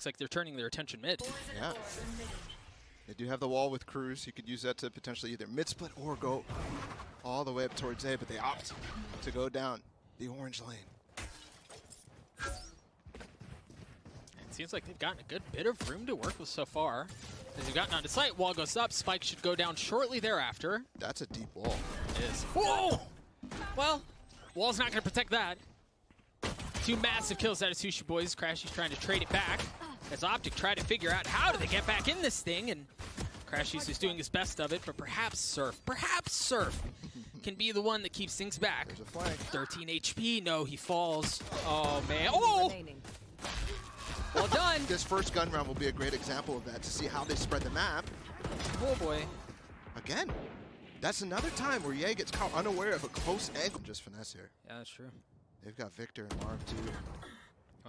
looks like they're turning their attention mid. Yeah. They do have the wall with Crws. You could use that to potentially either mid-split or go all the way up towards A, but they opt to go down the orange lane. It seems like they've gotten a good bit of room to work with so far. As they've gotten onto site, wall goes up, Spike should go down shortly thereafter. That's a deep wall. It is. Whoa! Well, wall's not going to protect that. 2 massive kills out of Sushiboys. crashies trying to trade it back. As OpTic try to figure out how do they get back in this thing, and crashies is doing his best of it, but perhaps Surf can be the one that keeps things back. There's a flank. 13 HP, no, he falls. Oh, man. Oh! Well done. This first gun round will be a great example of that, to see how they spread the map. Oh, boy. Again, that's another time where Ye gets caught unaware of a close angle. Just finesse here. Yeah, that's true. They've got Victor and Marv too.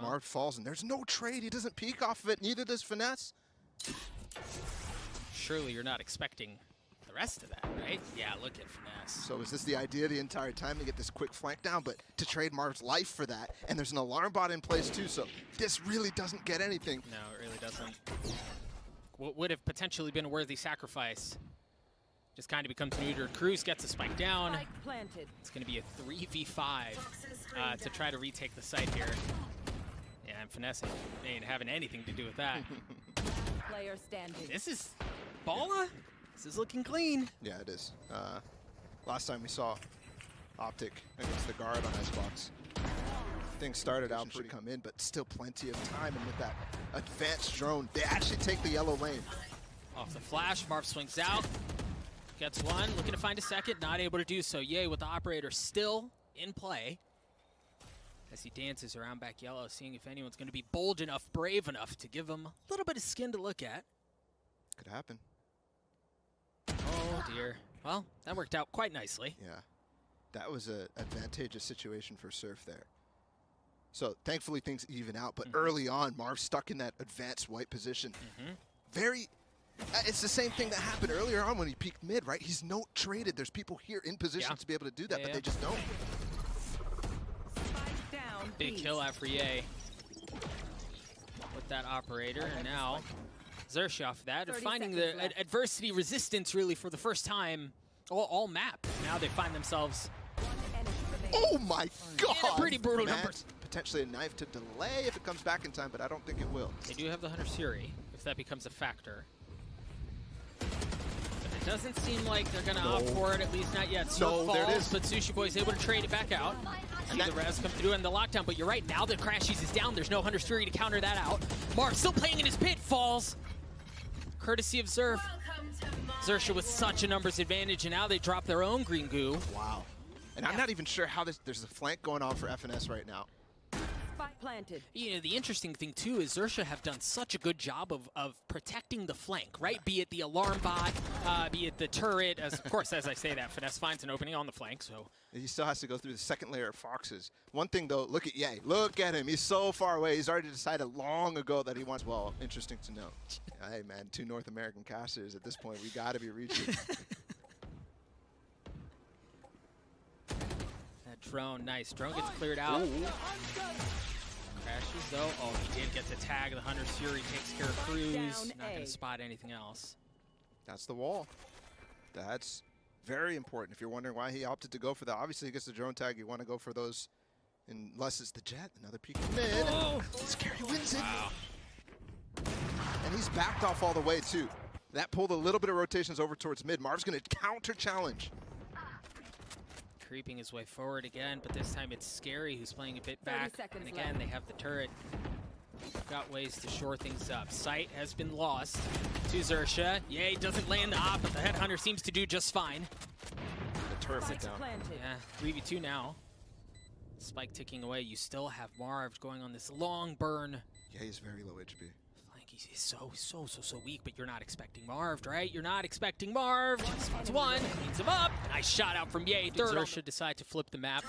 Marv falls, and there's no trade. He doesn't peek off of it. Neither does finesse. Surely you're not expecting the rest of that, right? Yeah, look at finesse. So is this the idea the entire time to get this quick flank down, but to trade Marv's life for that? And there's an alarm bot in place too, so this really doesn't get anything. No, it really doesn't. What would have potentially been a worthy sacrifice just kind of becomes neutered. Crws gets a spike down. It's going to be a 3v5 to try to retake the site here. Yeah, and finesse ain't having anything to do with that. Player standing. This is Balla. This is looking clean. Yeah, it is. Last time we saw OpTic against the guard on Icebox, things started out pretty come in, but still plenty of time. And with that advanced drone, they actually take the yellow lane. Off the flash, Marv swings out. Gets one, looking to find a second, not able to do so. Yay, with the operator still in play. As he dances around back yellow, seeing if anyone's going to be bold enough, brave enough to give him a little bit of skin to look at. Could happen. Oh, dear. Well, that worked out quite nicely. Yeah. That was an advantageous situation for Surf there. So, thankfully, things even out. But early on, Marv stuck in that advanced white position. Very... It's the same thing that happened earlier on when he peeked mid, right? He's no traded. There's people here in position to be able to do that, but they just don't. Big kill out for Ye with that operator, and now XERXIA off that. They're finding the adversity resistance really for the first time all map. Now they find themselves. Oh my God! In a pretty brutal number. Potentially a knife to delay if it comes back in time, but I don't think it will. They do have the hazırlandı if that becomes a factor. It doesn't seem like they're going to opt for it, at least not yet. So there it is. But Sushiboys able to trade it back out. And the res come through in the lockdown, but you're right, now that crashies is down, there's no hazırlandı to counter that out. Marv still playing in his pit, falls. Courtesy of Zerf. XERXIA with such a numbers advantage, and now they drop their own green goo. Wow. And I'm not even sure how there's a flank going on for FNS right now. Planted. You know, the interesting thing, too, is XERXIA have done such a good job of protecting the flank, right? Be it the alarm bot, be it the turret. Of course, as I say that, finesse finds an opening on the flank, so. He still has to go through the second layer of foxes. One thing, though, look at Ye. Look at him. He's so far away. He's already decided long ago that he wants, well, interesting to know. Hey, man, 2 North American casters. At this point, we got to be reaching. That drone, nice. Drone gets cleared out. Crashes though. Oh, he did get the tag. The hazırlandı takes care of Crws. Not going to spot anything else. That's the wall. That's very important if you're wondering why he opted to go for that. Obviously, he gets the drone tag. You want to go for those unless it's the jet. Another peek in mid. Oh. sScary wins it. Wow. And he's backed off all the way, too. That pulled a little bit of rotations over towards mid. Marv's going to counter-challenge. Creeping his way forward again, but this time it's sScary who's playing a bit back. And again, they have the turret. Got ways to shore things up. Sight has been lost to XERXIA. Yay, doesn't land the op, but the headhunter seems to do just fine. The turret went down. Yeah, 3v2 now. Spike ticking away. You still have Marved going on this long burn. Yeah, he's very low HP. He's so weak, but you're not expecting Marved, right? You're not expecting Marved. Spots one, cleans him up. Nice shot out from Ye. XERXIA decide to flip the map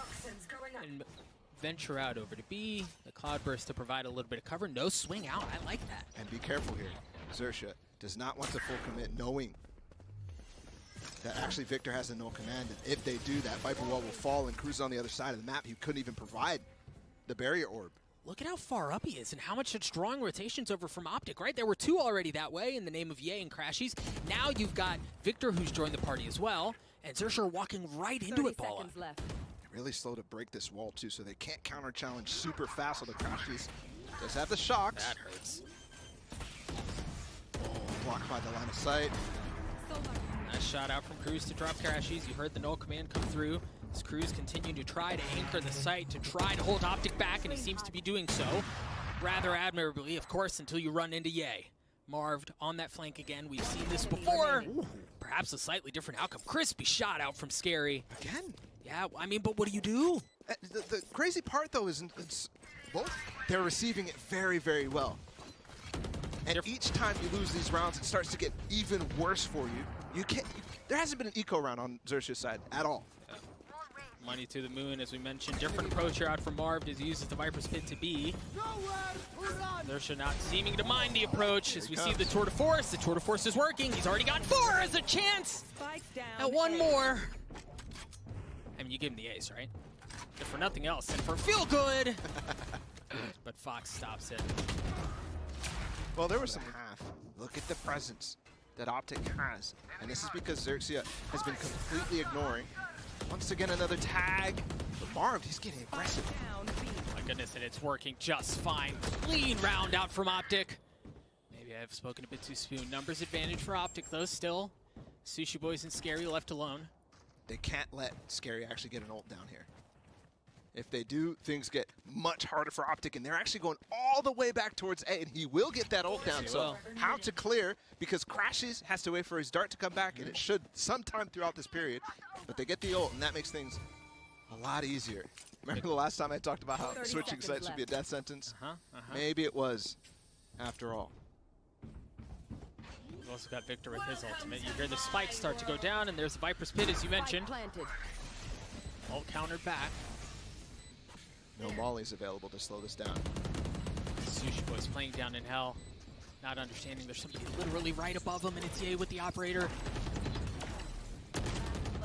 and venture out over to B. The Cloudburst to provide a little bit of cover. No swing out. I like that. And be careful here. XERXIA does not want to full commit, knowing that actually Victor has a no command. And if they do, that Viper wall will fall, and Crws on the other side of the map. He couldn't even provide the barrier orb. look at how far up he is and how much it's drawing rotations over from OpTic, right? There were 2 already that way in the name of Ye and Crashies. Now you've got Victor, who's joined the party as well, and XERXIA walking right into it, Paula. Left. Really slow to break this wall, too, so they can't counter-challenge super fast with the crashies. Just have the shocks. That hurts. Oh, blocked by the line of sight. Nice shot out from Crws to drop Crashies. You heard the null command come through. As Crws continue to try to anchor the site, to try to hold OpTic back, and he seems to be doing so rather admirably, of course, until you run into Ye. Marved on that flank again. We've seen this before. Ooh. Perhaps a slightly different outcome. Crispy shot out from sScary. Again? Yeah, I mean, but what do you do? The crazy part, though, is both they're receiving it very, very well. And each time you lose these rounds, it starts to get even worse for you. There hasn't been an eco round on XERXIA's side at all. Yeah. Money to the moon, as we mentioned. Different approach here out from Marved as he uses the Viper's Pit to B. XERXIA not seeming to mind the approach as we see the Tour de Force. The Tour de Force is working. He's already got 4 as a chance. And 1 more. I mean, you give him the ace, right? If for nothing else, and for feel good. But foxz stops it. Well, there was some half. Look at the presence that OpTic has. And this is because XERXIA has been completely ignoring. Once again, another tag. But Marved, he's getting aggressive. My goodness, and it's working just fine. Clean round out from OpTic. Maybe I've spoken a bit too soon. Numbers advantage for OpTic, though, still. Sushiboys and sScary left alone. They can't let sScary actually get an ult down here. If they do, things get much harder for OpTic, and they're actually going all the way back towards A, and he will get that ult down. So how to clear, because crashies has to wait for his dart to come back, and it should sometime throughout this period. But they get the ult, and that makes things a lot easier. Remember the last time I talked about how switching sites should be a death sentence? Maybe it was, after all. We've also got Victor with his ultimate. You hear the spikes start to go down, and there's the Viper's Pit, as you mentioned. Ult countered back. No mollies available to slow this down. Sushiboys playing down in hell, not understanding there's somebody literally right above him, and it's Ye with the operator.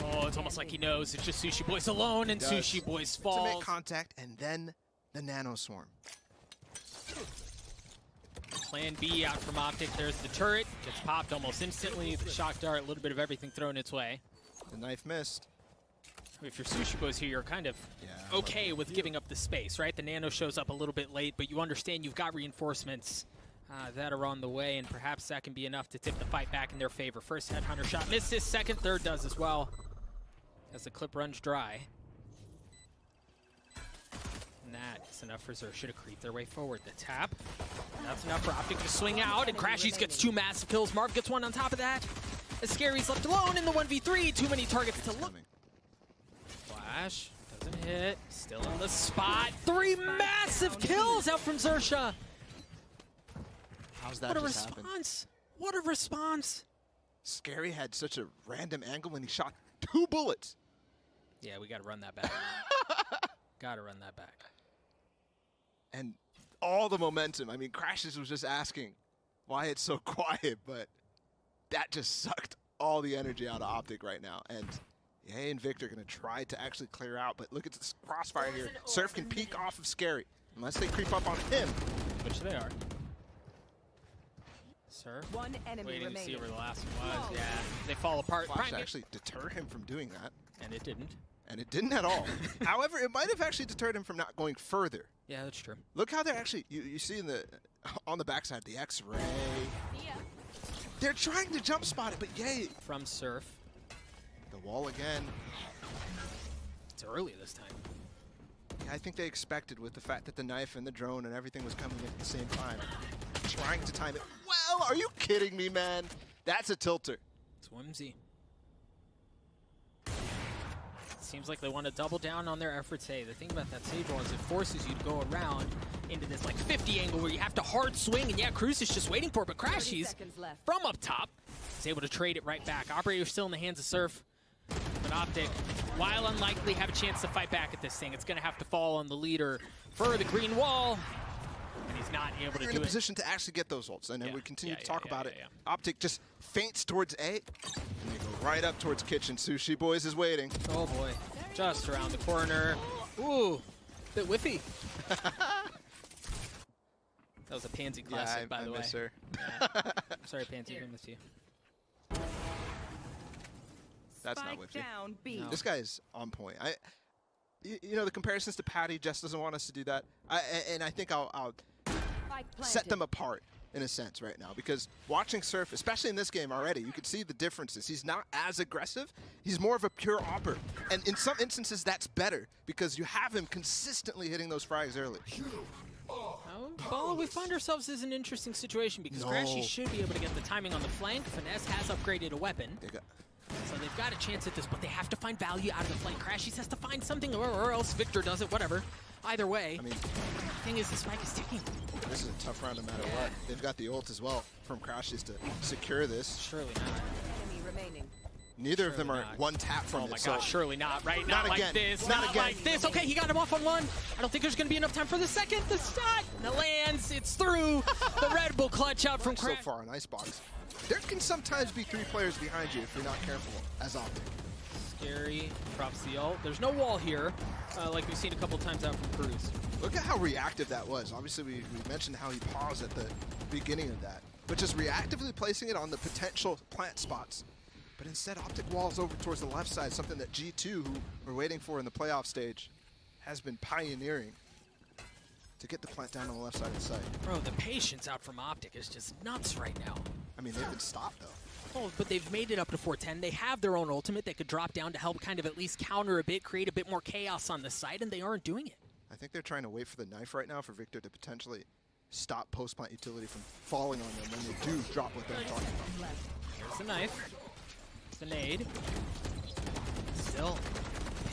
Oh, it's almost like he knows. It's just Sushiboys alone, and Sushiboys falls. To make contact, and then the nano swarm. Plan B out from OpTic. There's the turret. Gets popped almost instantly. The shock dart, a little bit of everything thrown its way. The knife missed. If you're Sushiboys here, you're kind of okay with giving up the space, right? The nano shows up a little bit late, but you understand you've got reinforcements that are on the way, and perhaps that can be enough to tip the fight back in their favor. First headhunter shot misses, second, third does as well, as the clip runs dry. And that is enough for XERXIA to creep their way forward. The tap, that's enough for OpTic to swing out, and crashies gets 2 massive kills. Marv gets 1 on top of that. As sScary's left alone in the 1v3, too many targets to look. Flash, doesn't hit, still in the spot. 3 massive kills out from XERXIA. How's that just happened? What a response. What a response. sScary had such a random angle when he shot 2 bullets. Yeah, we gotta run that back. Gotta run that back. And all the momentum. I mean, Crashies was just asking why it's so quiet, but that just sucked all the energy out of OpTic right now. And Ye and Victor are going to try to actually clear out, but look at this crossfire here. Surf can peek off of sScary, unless they creep up on him. Which they are. Surf, One enemy waiting remaining. to see where the last one was. Yeah, they fall apart. Flash actually deterred him from doing that. And it didn't. And it didn't at all. However, it might have actually deterred him from not going further. Yeah, that's true. Look how they're actually, you see in the on the backside, the X-ray. Yeah. They're trying to jump spot it, but Ye. From Surf. The wall again. It's early this time. Yeah, I think they expected with the fact that the knife and the drone and everything was coming in at the same time. Trying to time it. Well, are you kidding me, man? That's a tilter. It's whimsy. Seems like they want to double down on their efforts. Hey, the thing about that Sage Wall is it forces you to go around into this like 50 angle where you have to hard swing, and yeah, Crws is just waiting for it, but crashies from up top is able to trade it right back. Operator still in the hands of Surf, but OpTic, while unlikely, have a chance to fight back at this thing. It's going to have to fall on the leader for the green wall, and he's not able to do it. You're in a position to actually get those ults, and then we continue to talk about it. Yeah. OpTic just feints towards A, and they go right up towards kitchen. Sushiboys is waiting. Oh boy, just around the corner. Ooh, bit whiffy. That was a Pansy classic, by the way. Miss her. Yeah. Sorry, Pansy, I miss you. That's not Spike with you. down B. No. This guy is on point. You know, the comparisons to Patty, Jess doesn't want us to do that. And I think I'll Spike set planted. them apart in a sense right now, because watching Surf, especially in this game already, you can see the differences. He's not as aggressive. He's more of a pure opper. And in some instances, that's better because you have him consistently hitting those frags early. Oh, well, we find ourselves in an interesting situation because No. Crashies should be able to get the timing on the flank. Finesse has upgraded a weapon, They got, so they've got a chance at this, but they have to find value out of the flank. Crashies has to find something, or else Victor does it, whatever. Either way, I mean, the thing is the spike is ticking. this is a tough round no matter what. They've got the ult as well from Crashies to secure this. Surely not. Enemy remaining. Neither of them Surely are not. one tap from Oh it. my so gosh, surely not, right? Not Not like again. this, Not not again. like this. Okay, he got him off on one. I don't think there's gonna be enough time for the second. The shot, the lands, it's through. The Red Bull clutch out from so Crash. far on Icebox. There can sometimes be 3 players behind you if you're not careful as OpTic. Scary, drops the ult. There's no wall here, like we've seen a couple times out from Crws. Look at how reactive that was. Obviously, we mentioned how he paused at the beginning of that, but just reactively placing it on the potential plant spots. But instead, OpTic walls over towards the left side, something that G2, who we're waiting for in the playoff stage, has been pioneering to get the plant down on the left side of the site. Bro, the patience out from OpTic is just nuts right now. I mean, they've been stopped, though. Oh, but they've made it up to 410. They have their own ultimate. They could drop down to help kind of at least counter a bit, create a bit more chaos on the side, and they aren't doing it. I think they're trying to wait for the knife right now for Victor to potentially stop post-plant utility from falling on them when they do drop what they're talking about. There's the knife. The nade. Still,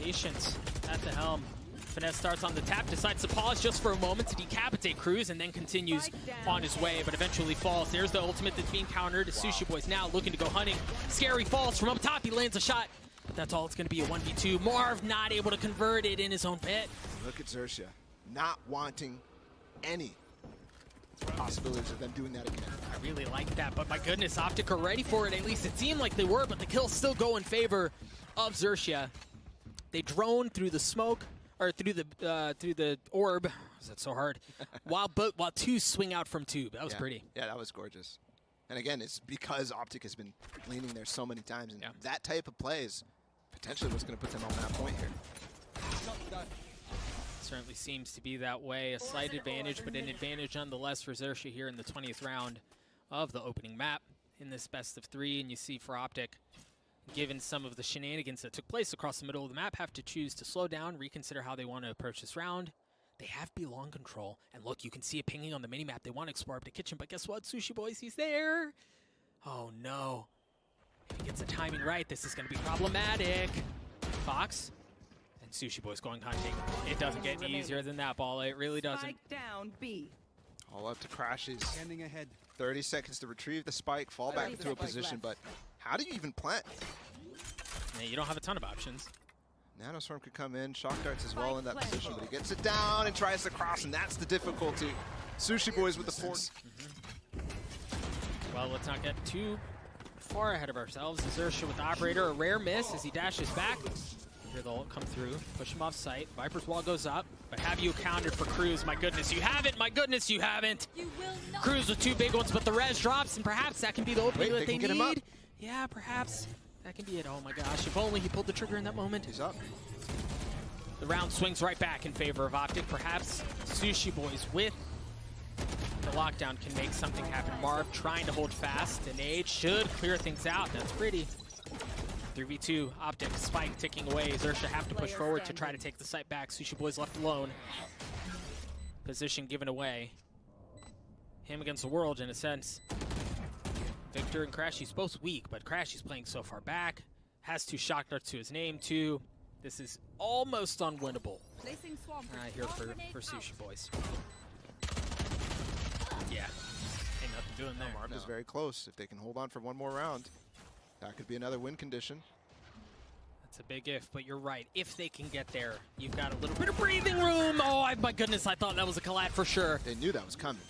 patience at the helm. Finesse starts on the tap, decides to pause just for a moment to decapitate Crws, and then continues on his way, but eventually falls. There's the ultimate that's being countered. Sushiboys now looking to go hunting. Scary falls from up top. He lands a shot, but that's all it's going to be, a 1v2. Marv not able to convert it in his own pit. Look at XERXIA, not wanting any possibilities of them doing that again. I really like that, but my goodness, OpTic are ready for it. At least it seemed like they were, but the kills still go in favor of XERXIA. They drone through the smoke, or through the orb. Is that so hard? while 2 swing out from tube. That was pretty. Yeah, that was gorgeous. And again, it's because OpTic has been leaning there so many times, and that type of play is potentially what's going to put them on that point here. Certainly seems to be that way. A slight advantage, but an advantage nonetheless for XERXIA here in the 20th round of the opening map in this best of 3. And you see for OpTic, given some of the shenanigans that took place across the middle of the map, have to choose to slow down, reconsider how they want to approach this round. They have B long control. And look, you can see it pinging on the minimap. They want to explore up the kitchen, but guess what, Sushiboys? He's there. Oh, no. If he gets the timing right, this is going to be problematic. foxz. And Sushiboys going hunting. It doesn't get any easier than that, Ball. It really doesn't. Spike down B. All up to Crashies. Standing ahead. 30 seconds to retrieve the spike, fall back into a position, but how do you even plant? Yeah, you don't have a ton of options. Nanoswarm could come in, shock darts as well in that position, but he gets it down and tries to cross, and that's the difficulty. Sushiboys with the force. Well, let's not get too far ahead of ourselves. XERXIA with the operator, a rare miss as he dashes back. Here they'll come through, push him off site. Viper's wall goes up, but have you accounted for Crws? My goodness, you haven't! My goodness, you haven't! Crws with 2 big ones, but the res drops, and perhaps that can be the opening that they can get him up. need. Yeah, perhaps that can be it. Oh my gosh, if only he pulled the trigger in that moment. He's up. The round swings right back in favor of OpTic. Perhaps Sushiboys with the lockdown can make something happen. Marv trying to hold fast. The nade should clear things out. That's pretty. 3v2, OpTic, spike ticking away. XERXIA have to push forward to try to take the site back. Sushiboys left alone. Position given away. Him against the world in a sense. Victor and Crashies both weak, but Crashies playing so far back. Has 2 shock darts to his name too. This is almost unwinnable here for Sushiboys. Yeah, ain't nothing doing there. Marv is very close. If they can hold on for one more round, that could be another win condition. That's a big if, but you're right. If they can get there, you've got a little bit of breathing room. Oh, my goodness, I thought that was a collat for sure. They knew that was coming.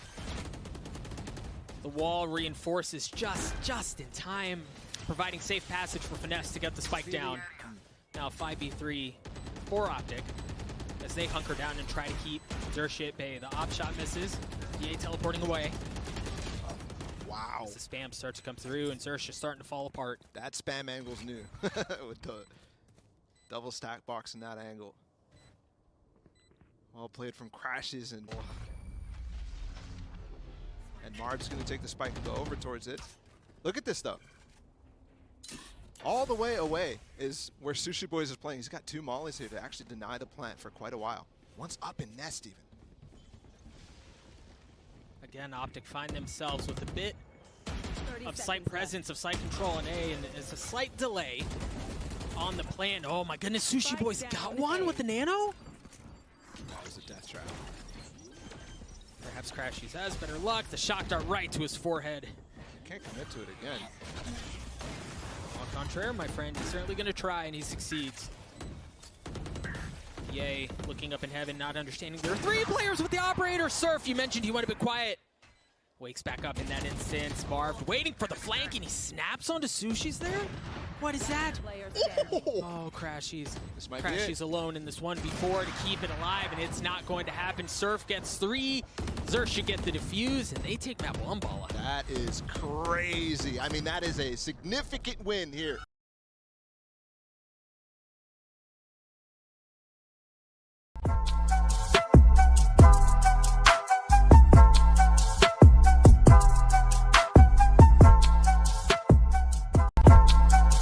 The wall reinforces just in time, providing safe passage for Finesse to get the spike down. Now 5v3 for OpTic as they hunker down and try to keep XERXIA at bay. The op shot misses. EA teleporting away. Wow. As the spam starts to come through, and XERXIA starting to fall apart. That spam angle's new with the double stack box in that angle. Well played from crashies, and Marved's going to take the spike and go over towards it. Look at this though. All the way away is where Sushiboys is playing. He's got 2 mollies here to actually deny the plant for quite a while. One's up in nest even. Again, OpTic find themselves with a bit 30 of site seconds presence, of site control in A, and it's a slight delay on the plan. Oh my goodness, Sushiboys got one with the nano? That was a death trap. Perhaps crashies has better luck. The shock dart right to his forehead. Can't commit to it again. Au contraire, my friend, he's certainly going to try, and he succeeds. Yay, looking up in heaven, not understanding. There are 3 players with the operator. Surf, you mentioned he went a bit quiet. Wakes back up in that instance. Marved waiting for the flank, and he snaps onto Sushi's there? What is that? player standing. Oh, crashies. This might be Crashies it. alone in this 1v4 to keep it alive, and it's not going to happen. Surf gets 3. XERXIA get the defuse, and they take map 1 ball. That is crazy. I mean, that is a significant win here.